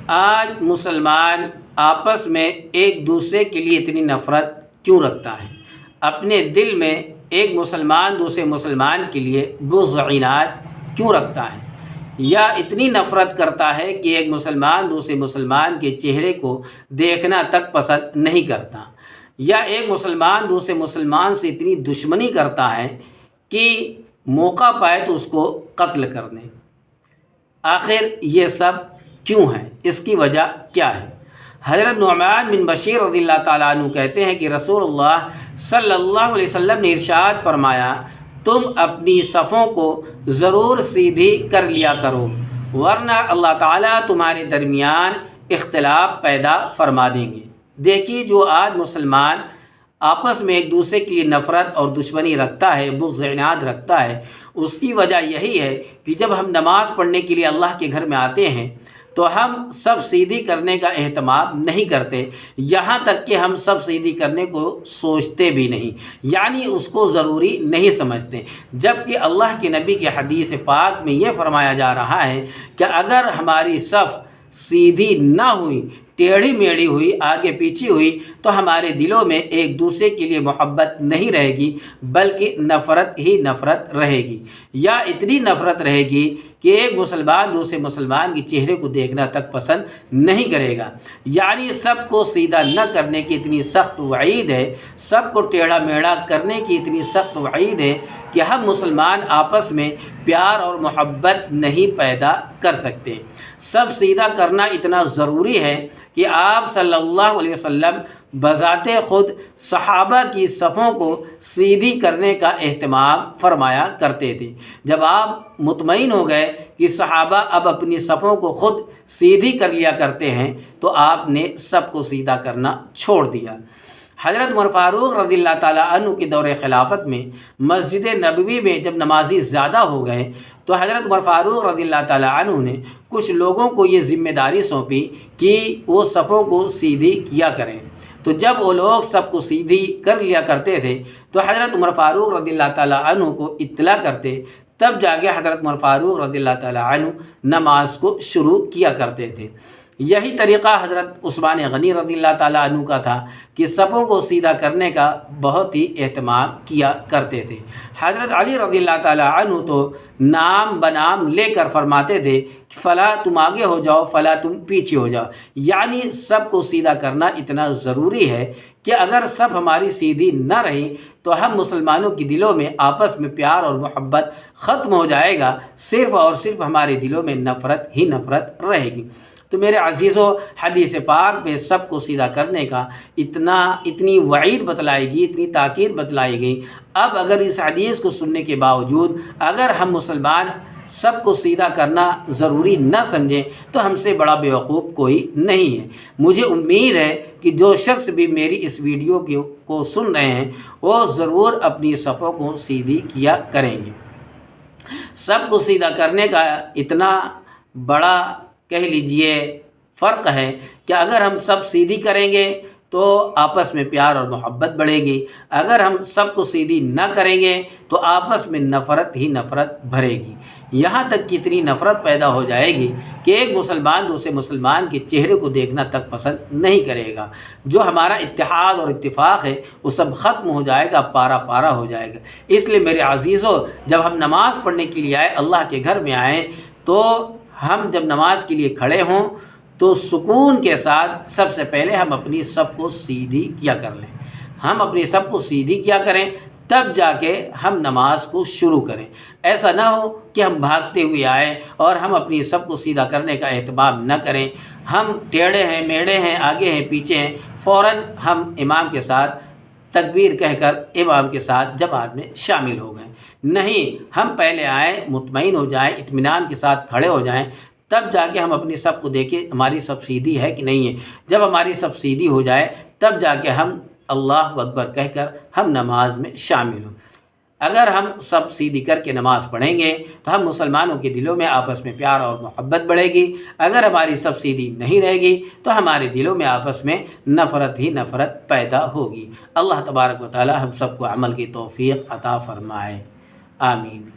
آج مسلمان آپس میں ایک دوسرے کے لیے اتنی نفرت کیوں رکھتا ہے؟ اپنے دل میں ایک مسلمان دوسرے مسلمان کے لیے بغض و عناد کیوں رکھتا ہے؟ یا اتنی نفرت کرتا ہے کہ ایک مسلمان دوسرے مسلمان کے چہرے کو دیکھنا تک پسند نہیں کرتا؟ یا ایک مسلمان دوسرے مسلمان سے اتنی دشمنی کرتا ہے کہ موقع پائے تو اس کو قتل کر دیں؟ آخر یہ سب کیوں ہے؟ اس کی وجہ کیا ہے؟ حضرت نعمان بن بشیر رضی اللہ تعالیٰ عنہ کہتے ہیں کہ رسول اللہ صلی اللہ علیہ وسلم نے ارشاد فرمایا، تم اپنی صفوں کو ضرور سیدھی کر لیا کرو، ورنہ اللہ تعالیٰ تمہارے درمیان اختلاف پیدا فرما دیں گے۔ دیکھیے، جو آج مسلمان آپس میں ایک دوسرے کے لیے نفرت اور دشمنی رکھتا ہے، بغض و عناد رکھتا ہے، اس کی وجہ یہی ہے کہ جب ہم نماز پڑھنے کے لیے اللہ کے گھر میں آتے ہیں تو ہم سب سیدھی کرنے کا اہتمام نہیں کرتے، یہاں تک کہ ہم سب سیدھی کرنے کو سوچتے بھی نہیں، یعنی اس کو ضروری نہیں سمجھتے، جبکہ اللہ کے نبی کے حدیث پاک میں یہ فرمایا جا رہا ہے کہ اگر ہماری صف سیدھی نہ ہوئی، ٹیڑھی میڑھی ہوئی، آگے پیچھے ہوئی، تو ہمارے دلوں میں ایک دوسرے کے لیے محبت نہیں رہے گی، بلکہ نفرت ہی نفرت رہے گی، یا اتنی نفرت رہے گی کہ ایک مسلمان دوسرے مسلمان کے چہرے کو دیکھنا تک پسند نہیں کرے گا۔ یعنی سب کو سیدھا نہ کرنے کی اتنی سخت وعید ہے، سب کو ٹیڑھا میڑھا کرنے کی اتنی سخت وعید ہے کہ ہم مسلمان آپس میں پیار اور محبت نہیں پیدا کر سکتے۔ سب سیدھا کرنا اتنا ضروری ہے کہ آپ صلی اللہ علیہ وسلم بذات خود صحابہ کی صفوں کو سیدھی کرنے کا اہتمام فرمایا کرتے تھے۔ جب آپ مطمئن ہو گئے کہ صحابہ اب اپنی صفوں کو خود سیدھی کر لیا کرتے ہیں تو آپ نے سب کو سیدھا کرنا چھوڑ دیا۔ حضرت عمر فاروق رضی اللہ تعالیٰ عنہ کے دور خلافت میں مسجد نبوی میں جب نمازی زیادہ ہو گئے تو حضرت عمر فاروق رضی اللہ تعالیٰ عنہ نے کچھ لوگوں کو یہ ذمہ داری سونپی کہ وہ صفوں کو سیدھی کیا کریں۔ تو جب وہ لوگ سب کو سیدھی کر لیا کرتے تھے تو حضرت عمر فاروق رضی اللہ تعالیٰ عنہ کو اطلاع کرتے، تب جا کے حضرت عمر فاروق رضی اللہ تعالیٰ عنہ نماز کو شروع کیا کرتے تھے۔ یہی طریقہ حضرت عثمان غنی رضی اللہ تعالیٰ عنہ کا تھا کہ صفوں کو سیدھا کرنے کا بہت ہی اہتمام کیا کرتے تھے۔ حضرت علی رضی اللہ تعالیٰ عنہ تو نام بنام لے کر فرماتے تھے کہ فلاں تم آگے ہو جاؤ، فلاں تم پیچھے ہو جاؤ، یعنی سب کو سیدھا کرنا اتنا ضروری ہے کہ اگر سب ہماری سیدھی نہ رہی تو ہم مسلمانوں کے دلوں میں آپس میں پیار اور محبت ختم ہو جائے گا، صرف اور صرف ہمارے دلوں میں نفرت ہی نفرت رہے گی۔ تو میرے عزیزوں، حدیث پاک میں سب کو سیدھا کرنے کا اتنی وعید بتلائی گئی، اتنی تاکید بتلائی گئی۔ اب اگر اس حدیث کو سننے کے باوجود اگر ہم مسلمان سب کو سیدھا کرنا ضروری نہ سمجھیں تو ہم سے بڑا بیوقوف کوئی نہیں ہے۔ مجھے امید ہے کہ جو شخص بھی میری اس ویڈیو کو سن رہے ہیں وہ ضرور اپنی صفوں کو سیدھی کیا کریں گے۔ سب کو سیدھا کرنے کا اتنا بڑا کہہ لیجئے فرق ہے کہ اگر ہم سب سیدھی کریں گے تو آپس میں پیار اور محبت بڑھے گی، اگر ہم سب کو سیدھی نہ کریں گے تو آپس میں نفرت ہی نفرت بھرے گی، یہاں تک کہ اتنی نفرت پیدا ہو جائے گی کہ ایک مسلمان دوسرے مسلمان کے چہرے کو دیکھنا تک پسند نہیں کرے گا۔ جو ہمارا اتحاد اور اتفاق ہے وہ سب ختم ہو جائے گا، پارا پارا ہو جائے گا۔ اس لیے میرے عزیزوں، جب ہم نماز پڑھنے کے لیے آئے، اللہ کے گھر میں آئیں، تو ہم جب نماز کے لیے کھڑے ہوں تو سکون کے ساتھ سب سے پہلے ہم اپنی سب کو سیدھی کیا کر لیں، ہم اپنی سب کو سیدھی کیا کریں، تب جا کے ہم نماز کو شروع کریں۔ ایسا نہ ہو کہ ہم بھاگتے ہوئے آئیں اور ہم اپنی سب کو سیدھا کرنے کا اہتمام نہ کریں، ہم ٹیڑھے ہیں، میڑھے ہیں، آگے ہیں، پیچھے ہیں، فوراً ہم امام کے ساتھ تکبیر کہہ کر امام کے ساتھ جماعت میں شامل ہو گئے۔ نہیں، ہم پہلے آئیں، مطمئن ہو جائیں، اطمینان کے ساتھ کھڑے ہو جائیں، تب جا کے ہم اپنی سب کو دیکھیں ہماری سب سیدھی ہے کہ نہیں ہے۔ جب ہماری سب سیدھی ہو جائے تب جا کے ہم اللہ اکبر کہہ کر ہم نماز میں شامل ہوں۔ اگر ہم سب سیدھی کر کے نماز پڑھیں گے تو ہم مسلمانوں کے دلوں میں آپس میں پیار اور محبت بڑھے گی، اگر ہماری سب سیدھی نہیں رہے گی تو ہمارے دلوں میں آپس میں نفرت ہی نفرت پیدا ہوگی۔ اللہ تبارک و تعالی ہم سب کو عمل کی توفیق عطا فرمائے، آمین۔